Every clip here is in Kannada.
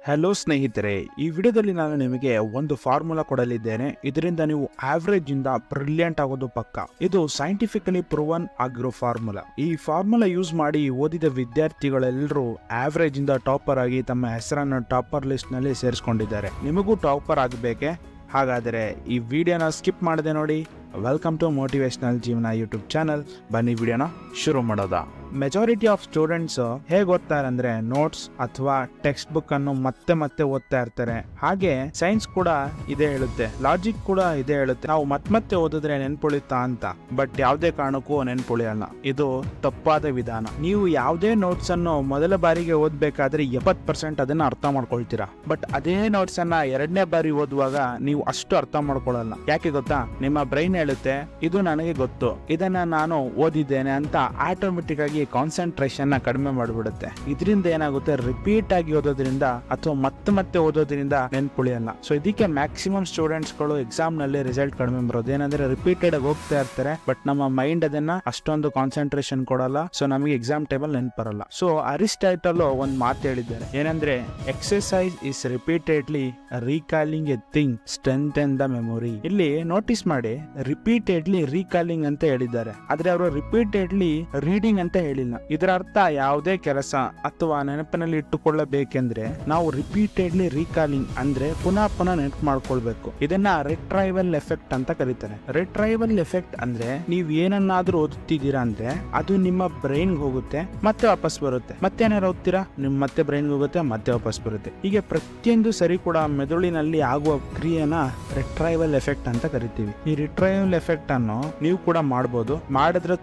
ಹಲೋ ಸ್ನೇಹಿತರೆ, ಈ ವಿಡಿಯೋದಲ್ಲಿ ನಾನು ನಿಮಗೆ ಒಂದು ಫಾರ್ಮುಲಾ ಕೊಡಲಿದ್ದೇನೆ. ಇದರಿಂದ ನೀವು ಆವರೇಜ್ ಇಂದ ಬ್ರಿಲಿಯಂಟ್ ಆಗೋದು ಪಕ್ಕ. ಇದು ಸೈಂಟಿಫಿಕಲಿ ಪ್ರೂವನ್ ಆಗಿರೋ ಫಾರ್ಮುಲಾ. ಈ ಫಾರ್ಮುಲಾ ಯೂಸ್ ಮಾಡಿ ಓದಿದ ವಿದ್ಯಾರ್ಥಿಗಳೆಲ್ಲರೂ ಆವರೇಜ್ ಇಂದ ಟಾಪರ್ ಆಗಿ ತಮ್ಮ ಹೆಸರನ್ನು ಟಾಪರ್ ಲಿಸ್ಟ್ ನಲ್ಲಿ ಸೇರಿಸಿಕೊಂಡಿದ್ದಾರೆ. ನಿಮಗೂ ಟಾಪರ್ ಆಗಬೇಕೆ? ಹಾಗಾದರೆ ಈ ವಿಡಿಯೋನ ಸ್ಕಿಪ್ ಮಾಡದೆ ನೋಡಿ. ವೆಲ್ಕಮ್ ಟು ಮೋಟಿವೇಶನಲ್ ಜೀವನ ಯೂಟ್ಯೂಬ್ ಚಾನಲ್. ಬನ್ನಿ ವಿಡಿಯೋನ ಶುರು ಮಾಡೋದ. ಮೆಜಾರಿಟಿ ಆಫ್ ಸ್ಟೂಡೆಂಟ್ಸ್ ಹೇಗೆ ಓದ್ತಾರೆ ಅಂದ್ರೆ ನೋಟ್ಸ್ ಅಥವಾ ಟೆಕ್ಸ್ಟ್ ಬುಕ್ ಅನ್ನು ಮತ್ತೆ ಮತ್ತೆ ಓದ್ತಾ ಇರ್ತಾರೆ. ಹಾಗೆ ಸೈನ್ಸ್ ಕೂಡ ಇದೇ ಹೇಳುತ್ತೆ, ಲಾಜಿಕ್ ಕೂಡ ಇದೇ ಹೇಳುತ್ತೆ, ನಾವು ಮತ್ತೆ ಓದಿದ್ರೆ ನೆನ್ಪುಳಿತಾ ಅಂತ. ಬಟ್ ಯಾವುದೇ ಕಾರಣಕ್ಕೂ ನೆನ್ಪುಳಿಯಲ್ಲ. ಇದು ತಪ್ಪಾದ ವಿಧಾನ. ನೀವು ಯಾವುದೇ ನೋಟ್ಸ್ ಅನ್ನು ಮೊದಲ ಬಾರಿಗೆ ಓದ್ಬೇಕಾದ್ರೆ 70% ಅದನ್ನ ಅರ್ಥ ಮಾಡ್ಕೊಳ್ತೀರಾ. ಬಟ್ ಅದೇ ನೋಟ್ಸ್ ಅನ್ನ ಎರಡನೇ ಬಾರಿ ಓದುವಾಗ ನೀವು ಅಷ್ಟು ಅರ್ಥ ಮಾಡ್ಕೊಳ್ಳಲ್ಲ. ಯಾಕೆ ಗೊತ್ತಾ? ನಿಮ್ಮ ಬ್ರೈನ್ ಹೇಳುತ್ತೆ, ಇದು ನನಗೆ ಗೊತ್ತು, ಇದನ್ನ ನಾನು ಓದಿದ್ದೇನೆ ಅಂತ ಆಟೋಮೆಟಿಕ್ ಆಗಿ ಕಾನ್ಸಂಟ್ರೇಷನ್ ಕಡಿಮೆ ಮಾಡಿಬಿಡುತ್ತೆ. ಇದರಿಂದ ಏನಾಗುತ್ತೆ, ರಿಪೀಟ್ ಆಗಿ ಓದೋದ್ರಿಂದ ಅಥವಾ ಮತ್ತೆ ಓದೋದ್ರಿಂದ ನೆನ್ಪುಳಿಯಲ್ಲ. ಸೊ ಇದಕ್ಕೆ ಮ್ಯಾಕ್ಸಿಮಮ್ ಸ್ಟೂಡೆಂಟ್ಸ್ ಗಳು ಎಕ್ಸಾಮ್ ನಲ್ಲಿ ರಿಸಲ್ಟ್ ಕಡಿಮೆ ಬರೋದು. ಏನಂದ್ರೆ ರಿಪೀಟೆಡ್ ಆಗಿ ಹೋಗ್ತಾ ಇರ್ತಾರೆ, ಬಟ್ ನಮ್ಮ ಮೈಂಡ್ ಅದನ್ನ ಅಷ್ಟೊಂದು ಕಾನ್ಸಂಟ್ರೇಷನ್ ಕೊಡಲ್ಲ. ಸೊ ನಮಗೆ ಎಕ್ಸಾಮ್ ಟೇಬಲ್ ನೆನ್ಪರಲ್ಲ. ಸೊ ಅರಿಸ್ಟಾಟಲ್ ಒಂದು ಮಾತು ಹೇಳಿದ್ದಾರೆ, ಏನಂದ್ರೆ exercise is repeatedly recalling a thing strengthen the memory. ಇಲ್ಲಿ ನೋಟಿಸ್ ಮಾಡಿ, ರಿಪೀಟೆಡ್ಲಿ ರೀಕಾಲಿಂಗ್ ಅಂತ ಹೇಳಿದ್ದಾರೆ, ಆದ್ರೆ ಅವರು ರಿಪೀಟೆಡ್ಲಿ ರೀಡಿಂಗ್ ಅಂತ ಹೇಳಿಲ್ಲ. ಇದರ ಅರ್ಥ ಯಾವುದೇ ಕೆಲಸ ಅಥವಾ ನೆನಪಿನಲ್ಲಿ ಇಟ್ಟುಕೊಳ್ಳಬೇಕೆಂದ್ರೆ ನಾವು ರಿಪೀಟೆಡ್ಲಿ ರೀಕಾಲಿಂಗ್ ಅಂದ್ರೆ ಪುನಃ ನೆನಪು ಮಾಡ್ಕೊಳ್ಬೇಕು. ಇದನ್ನ ರಿಟ್ರೈವಲ್ ಎಫೆಕ್ಟ್ ಅಂತ ಕರೀತಾರೆ. ರಿಟ್ರೈವಲ್ ಎಫೆಕ್ಟ್ ಅಂದ್ರೆ ನೀವು ಏನನ್ನಾದ್ರೂ ಓದುತ್ತಿದ್ದೀರಾ ಅಂದ್ರೆ ಅದು ನಿಮ್ಮ ಬ್ರೈನ್ ಹೋಗುತ್ತೆ, ಮತ್ತೆ ವಾಪಸ್ ಬರುತ್ತೆ. ಮತ್ತೆ ಏನಾರು ಓದ್ತೀರಾ, ನಿಮ್ ಮತ್ತೆ ಬ್ರೈನ್ ಹೋಗುತ್ತೆ, ಮತ್ತೆ ವಾಪಸ್ ಬರುತ್ತೆ. ಹೀಗೆ ಪ್ರತಿಯೊಂದು ಸರಿ ಕೂಡ ಮೆದುಳಿನಲ್ಲಿ ಆಗುವ ಕ್ರಿಯೆನ ರಿಟ್ರೈವಲ್ ಎಫೆಕ್ಟ್ ಅಂತ ಕರಿತೀವಿ. ಈ ರಿಟ್ರೈವಲ್ ಎಫೆಕ್ಟ್ ಅನ್ನು ನೀವು ಕೂಡ ಮಾಡಬಹುದು. ಮಾಡಿದ್ರೆ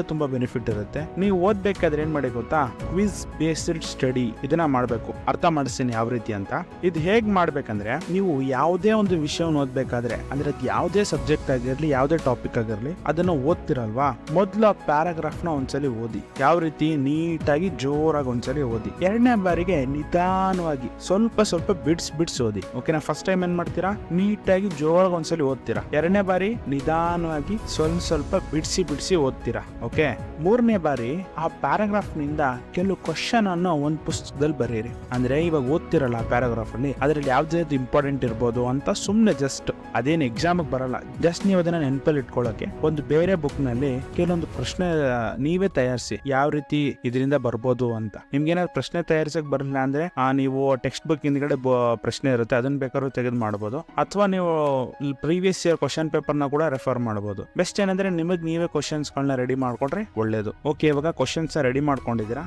ತುಂಬಾ ಬೆನಿಫಿಟ್ ಇರುತ್ತೆ. ನೀವು ಓದ್ಬೇಕಾದ್ರೆ ಏನ್ ಮಾಡಿ ಗೊತ್ತಾ, ಕ್ವಿಜ್ ಬೇಸ್ಡ್ ಸ್ಟಡಿ ಇದನ್ನ ಮಾಡಬೇಕು. ಅರ್ಥ ಮಾಡಿಸ್ತೀನಿ ಯಾವ ರೀತಿ ಅಂತ. ಇದು ಹೇಗ್ ಮಾಡ್ಬೇಕಂದ್ರೆ, ನೀವು ಯಾವುದೇ ಒಂದು ವಿಷಯವನ್ನು ಓದ್ಬೇಕಾದ್ರೆ, ಅಂದ್ರೆ ಯಾವುದೇ ಸಬ್ಜೆಕ್ಟ್ ಆಗಿರ್ಲಿ, ಯಾವುದೇ ಟಾಪಿಕ್ ಆಗಿರ್ಲಿ, ಅದನ್ನ ಓದ್ತಿರಲ್ವಾ, ಮೊದಲು ಆ ಪ್ಯಾರಾಗ್ರಾಫ್ ನ ಒಂದ್ಸಲಿ ಓದಿ. ಯಾವ ರೀತಿ? ನೀಟಾಗಿ ಜೋರಾಗಿ ಒಂದ್ಸಲಿ ಓದಿ. ಎರಡನೇ ಬಾರಿಗೆ ನಿಧಾನವಾಗಿ ಸ್ವಲ್ಪ ಬಿಡ್ಸ್ ಓದಿ. ಓಕೆನಾ? ಫಸ್ಟ್ ಟೈಮ್ ಏನ್ ಮಾಡ್ತೀರಾ, ನೀಟಾಗಿ ಜೋರಾಗಿ ಒಂದ್ಸಲಿ ಓದ್ತೀರಾ. ಎರಡನೇ ಬಾರಿ ನಿಧಾನವಾಗಿ ಸ್ವಲ್ಪ ಬಿಡಿಸಿ ಓದ್ತೀರಾ. ಓಕೆ? ಮೂರನೇ ಬಾರಿ ಆ ಪ್ಯಾರಾಗ್ರಾಫ್ ನಿಂದ ಕೆಲವು ಕ್ವಶನ್ ಅನ್ನು ಒಂದು ಪುಸ್ತಕದಲ್ಲಿ ಬರೀರಿ. ಅಂದ್ರೆ ಇವಾಗ ಓದ್ತಿರಲ್ಲ ಆ ಪ್ಯಾರಾಗ್ರಾಫ್ ಅಲ್ಲಿ, ಅದ್ರಲ್ಲಿ ಯಾವ್ದು ಇಂಪಾರ್ಟೆಂಟ್ ಇರ್ಬೋದು ಅಂತ ಸುಮ್ನೆ ಜಸ್ಟ್, ಅದೇನು ಎಕ್ಸಾಮ್ ಬರಲ್ಲ, ಜಸ್ಟ್ ನೀವು ಅದನ್ನ ನೆನಪಲ್ಲಿ ಇಟ್ಕೊಳ್ಳೋಕೆ ಒಂದು ಬೇರೆ ಬುಕ್ ನಲ್ಲಿ ಕೆಲವೊಂದು ಪ್ರಶ್ನೆ ನೀವೇ ತಯಾರಿಸಿ, ಯಾವ ರೀತಿ ಇದರಿಂದ ಬರ್ಬೋದು ಅಂತ. ನಿಮ್ಗೆ ಏನಾದ್ರು ಪ್ರಶ್ನೆ ತಯಾರಿಸಕ್ ಬರಲಿಲ್ಲ ಅಂದ್ರೆ ನೀವು ಟೆಕ್ಸ್ಟ್ ಬುಕ್ ಹಿಂದ್ಗಡೆ ಪ್ರಶ್ನೆ ಇರುತ್ತೆ, ಅದನ್ನ ಬೇಕಾದ್ರೂ ತೆಗೆದು ಮಾಡಬಹುದು. ಅಥವಾ ನೀವು ಪ್ರೀವಿಯಸ್ ಇಯರ್ ಕ್ವಶನ್ ಪೇಪರ್ ನ ಕೂಡ ರೆಫರ್ ಮಾಡಬಹುದು. ಬೆಸ್ಟ್ ಏನಂದ್ರೆ ನಿಮಗ್ ನೀವೇ ಕ್ವಶನ್ಸ್ ಗಳನ್ನ ರೆಡಿ ಮಾಡ್ಕೊಂಡ್ರೆ ಒಳ್ಳೇದು. ಓಕೆ, ಇವಾಗ ಕ್ವಶನ್ಸ್ ರೆಡಿ ಮಾಡ್ಕೊಂಡಿದ್ದೀರಾ.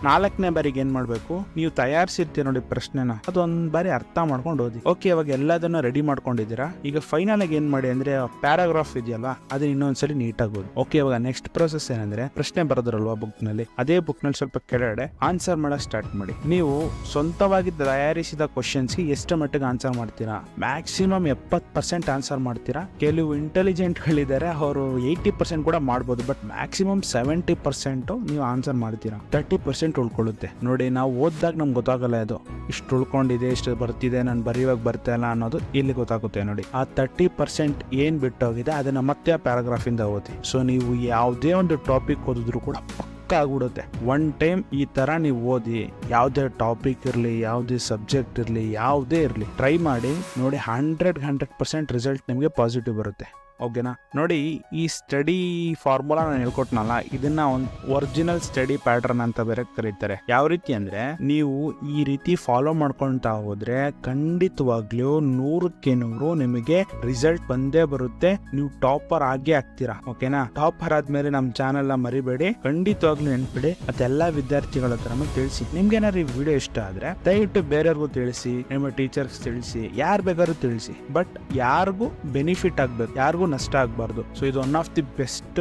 ನಾಲ್ಕನೇ ಬಾರಿಗೆ ಏನ್ ಮಾಡ್ಬೇಕು, ನೀವು ತಯಾರಿಸಿರ್ತೀರ ನೋಡಿ ಪ್ರಶ್ನೆನ, ಅದೊಂದ್ ಬಾರಿ ಅರ್ಥ ಮಾಡ್ಕೊಂಡು ಓದಿ. ಓಕೆ, ಇವಾಗ ಎಲ್ಲದನ್ನ ರೆಡಿ ಮಾಡ್ಕೊಂಡಿದ್ದೀರಾ. ಈಗ ಫೈನಲ್ ಆಗಿ ಏನ್ ಮಾಡಿ ಅಂದ್ರೆ ಪ್ಯಾರಾಗ್ರಾಫ್ ಇದೆಯಲ್ಲ, ಅದನ್ನ ಇನ್ನೊಂದ್ಸಲಿ ನೀಟಾಗಿ ಓದಿ. ಓಕೆ, ಇವಾಗ ನೆಕ್ಸ್ಟ್ ಪ್ರೋಸೆಸ್ ಏನಂದ್ರೆ, ಪ್ರಶ್ನೆ ಬರೋದ್ರಲ್ವಾ ಬುಕ್ ನಲ್ಲಿ, ಅದೇ ಬುಕ್ ನಲ್ಲಿ ಸ್ವಲ್ಪ ಕೆಳಗಡೆ ಆನ್ಸರ್ ಮಾಡಕ್ ಸ್ಟಾರ್ಟ್ ಮಾಡಿ. ನೀವು ಸ್ವಂತವಾಗಿ ತಯಾರಿಸಿದ ಕ್ವಶನ್ಸ್ ಗೆ ಎಷ್ಟು ಮಟ್ಟಿಗೆ ಆನ್ಸರ್ ಮಾಡ್ತೀರಾ? ಮ್ಯಾಕ್ಸಿಮಮ್ 70% ಆನ್ಸರ್ ಮಾಡ್ತೀರಾ. ಕೆಲವು ಇಂಟೆಲಿಜೆಂಟ್ ಗಳಿದ್ದಾರೆ, ಅವರು 80% ಕೂಡ ಮಾಡ್ಬೋದು, ಬಟ್ ಮ್ಯಾಕ್ಸಿಮಮ್ 70% ನೀವು ಆನ್ಸರ್ ಮಾಡ್ತೀರಾ. 30% ಉಳ್ಕೊಳ್ಳುತ್ತೆ. ನೋಡಿ, ನಾವು ಓದಿದಾಗ ನಮ್ಗೆ ಗೊತ್ತಾಗಲ್ಲ, ಇದು ಇಷ್ಟು ಉಳ್ಕೊಂಡಿದೆ, ಇಷ್ಟು ಬರ್ತಿದೆ, ನಾನು ಬರೆಯುವಾಗ ಬರ್ತಾ ಇಲ್ಲ ಅನ್ನೋದು ಇಲ್ಲಿ ಗೊತ್ತಾಗುತ್ತೆ. ನೋಡಿ, ಆ 30% ಏನ್ ಬಿಟ್ಟೋಗಿದೆ ಅದನ್ನ ಮತ್ತೆ ಆ ಪ್ಯಾರಾಗ್ರಾಫ್ ಇಂದ ಓದಿ. ಸೊ ನೀವು ಯಾವುದೇ ಒಂದು ಟಾಪಿಕ್ ಓದಿದ್ರು ಕೂಡ ಪಕ್ಕ ಆಗ್ಬಿಡುತ್ತೆ. ಒನ್ ಟೈಮ್ ಈ ತರ ನೀವು ಓದಿ, ಯಾವುದೇ ಟಾಪಿಕ್ ಇರಲಿ, ಯಾವುದೇ ಸಬ್ಜೆಕ್ಟ್ ಇರಲಿ, ಯಾವುದೇ ಇರಲಿ, ಟ್ರೈ ಮಾಡಿ ನೋಡಿ. 100% ರಿಸಲ್ಟ್ ನಿಮಗೆ ಪಾಸಿಟಿವ್ ಬರುತ್ತೆ. ಓಕೆನಾ? ನೋಡಿ, ಈ ಸ್ಟಡಿ ಫಾರ್ಮುಲಾ ನಾನು ಹೇಳ್ಕೊಟ್ನಲ್ಲ, ಇದನ್ನ ಒಂದು ಒರಿಜಿನಲ್ ಸ್ಟಡಿ ಪ್ಯಾಟರ್ನ್ ಅಂತ ಬೇರೆ ಕರೀತಾರೆ. ಯಾವ ರೀತಿ ಅಂದ್ರೆ, ನೀವು ಈ ರೀತಿ ಫಾಲೋ ಮಾಡ್ಕೊಂತ ಹೋದ್ರೆ ಖಂಡಿತವಾಗ್ಲೂ 100ಕ್ಕೆ 100 ನಿಮಗೆ ರಿಸಲ್ಟ್ ಬಂದೇ ಬರುತ್ತೆ. ನೀವು ಟಾಪರ್ ಆಗೇ ಆಗ್ತೀರಾ. ಓಕೆನಾ? ಟಾಪರ್ ಆದ್ಮೇಲೆ ನಮ್ಮ ಚಾನೆಲ್ ನ ಮರಿಬೇಡಿ, ಖಂಡಿತವಾಗ್ಲೂ ನೆನ್ಪಿಡಿ. ಅದೆಲ್ಲ ವಿದ್ಯಾರ್ಥಿಗಳ ಹತ್ರ ತಿಳಿಸಿ. ನಿಮ್ಗೆ ಏನಾದ್ರು ಈ ವಿಡಿಯೋ ಇಷ್ಟ ಆದ್ರೆ ದಯವಿಟ್ಟು ಬೇರೆಯವ್ರಿಗೂ ತಿಳಿಸಿ, ನಿಮ್ಮ ಟೀಚರ್ಸ್ ತಿಳಿಸಿ, ಯಾರು ಬೇಕಾದ್ರೂ ತಿಳಿಸಿ. ಬಟ್ ಯಾರಿಗೂ ಬೆನಿಫಿಟ್ ಆಗ್ಬೇಕು, ಯಾರಿಗೂ ನಷ್ಟ ಆಗಬಾರ್ದು. ಸೊ ಇದು one of the best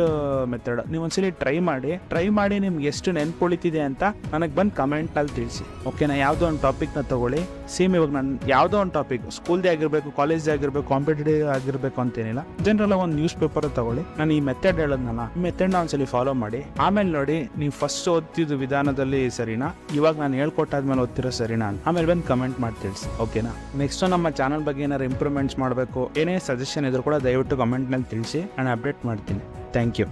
method. ನೀವು ಒಂದ್ಸಲಿ ಟ್ರೈ ಮಾಡಿ ನಿಮ್ಗೆ ಎಷ್ಟು ನೆನ್ಪುಳಿತಿದೆ ಅಂತ ನನಗೆ ಬಂದು ಕಮೆಂಟ್ ಅಲ್ಲಿ ತಿಳಿಸಿ. ಓಕೆನಾ? ಯಾವ್ದೋ ಒಂದು ಟಾಪಿಕ್ ನ ತಗೊಳ್ಳಿ. ಸೇಮ್ ಇವಾಗ ನಾನು ಯಾವ್ದೋ ಒಂದು ಟಾಪಿಕ್, ಸ್ಕೂಲ್ದೇ ಆಗಿರ್ಬೇಕು, ಕಾಲೇಜ್ ಆಗಿರ್ಬೇಕು, ಕಾಂಪಿಟೇಟಿವ್ ಆಗಿರ್ಬೇಕು ಅಂತೇನಿಲ್ಲ, ಜನರಲ್ ಒಂದು ನ್ಯೂಸ್ ಪೇಪರ್ ತಗೊಳ್ಳಿ. ನಾನು ಈ ಮೆಥಡ್ ಹೇಳದ್ನಲ್ಲ, ಈ ಮೆಥಡ್ ನ ಒಂದ್ಸಲಿ ಫಾಲೋ ಮಾಡಿ. ಆಮೇಲೆ ನೋಡಿ, ನೀವು ಫಸ್ಟ್ ಓದ್ತಿದ್ದು ವಿಧಾನದಲ್ಲಿ ಸರಿನಾ, ಇವಾಗ ನಾನು ಹೇಳ್ಕೊಟ್ಟಾದ್ಮೇಲೆ ಓದ್ತಿರೋ ಸರಿನಾ ಅಂತ ಆಮೇಲೆ ಬಂದು ಕಮೆಂಟ್ ಮಾಡಿ ತಿಳಿಸಿ. ಓಕೆನಾ? ನೆಕ್ಸ್ಟ್ ನಮ್ಮ ಚಾನಲ್ ಬಗ್ಗೆ ಏನಾದ್ರು ಇಂಪ್ರೂವ್ಮೆಂಟ್ಸ್ ಮಾಡಬೇಕು, ಏನೇ ಸಜೆಷನ್ ಇದ್ರು ಕೂಡ ದಯವಿಟ್ಟು ಕಮೆಂಟ್ ನಲ್ಲಿ ತಿಳಿಸಿ, ನಾನು ಅಪ್ಡೇಟ್ ಮಾಡ್ತೀನಿ. Thank you.